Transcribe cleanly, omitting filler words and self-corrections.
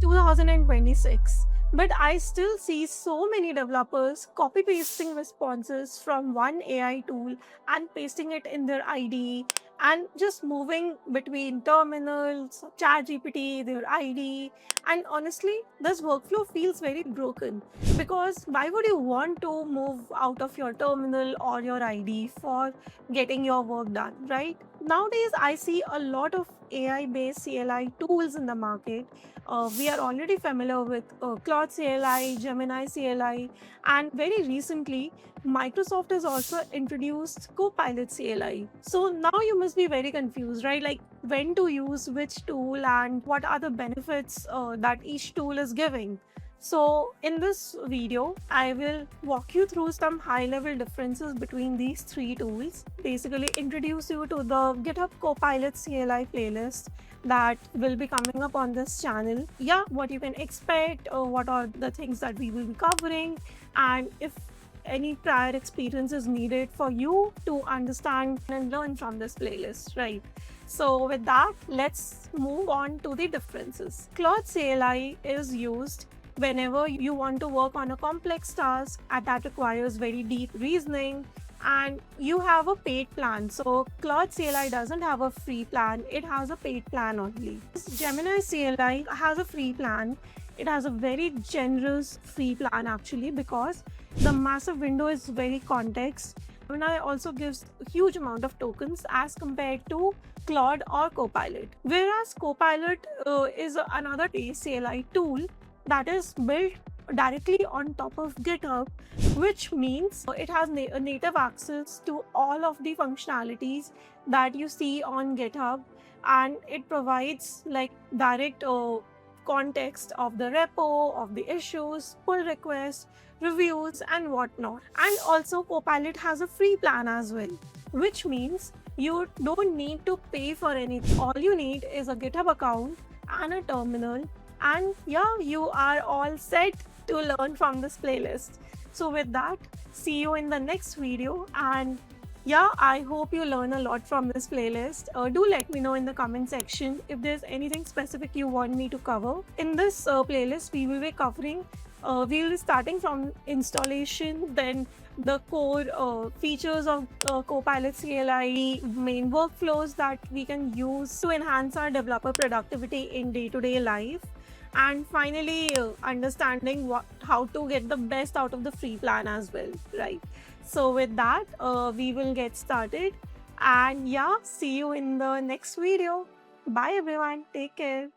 2026, but I still see so many developers copy pasting responses from one AI tool and pasting it in their IDE and just moving between terminals, ChatGPT, their IDE. And honestly, this workflow feels very broken because why would you want to move out of your terminal or your IDE for getting your work done, right? Nowadays, I see a lot of AI based CLI tools in the market. We are already familiar with Claude CLI, Gemini CLI, and very recently, Microsoft has also introduced Copilot CLI. So now you must be very confused, right? Like when to use which tool and what are the benefits that each tool is giving. So in this video, I will walk you through some high-level differences between these three tools, basically introduce you to the GitHub Copilot CLI playlist that will be coming up on this channel. Yeah, what you can expect, what are the things that we will be covering, and if any prior experience is needed for you to understand and learn from this playlist, right? So with that, let's move on to the differences. Claude CLI is used whenever you want to work on a complex task that requires very deep reasoning and you have a paid plan. So Claude CLI doesn't have a free plan, it has a paid plan only. Gemini CLI has a free plan. It has a very generous free plan actually because the massive window is very context. Gemini also gives a huge amount of tokens as compared to Claude or Copilot. Whereas Copilot is another CLI tool that is built directly on top of GitHub, which means it has native access to all of the functionalities that you see on GitHub, and it provides like direct context of the repo, of the issues, pull requests, reviews, and whatnot. And also, Copilot has a free plan as well, which means you don't need to pay for anything. All you need is a GitHub account and a terminal, and yeah, you are all set to learn from this playlist. So with that, see you in the next video, and yeah, I hope you learn a lot from this playlist. Do let me know in the comment section if there's anything specific you want me to cover. In this playlist, we will be covering, we will be starting from installation, then the core features of Copilot CLI, main workflows that we can use to enhance our developer productivity in day-to-day life, and finally understanding how to get the best out of the free plan as well, right? So with that, we will get started, and yeah, see you in the next video. Bye everyone, take care.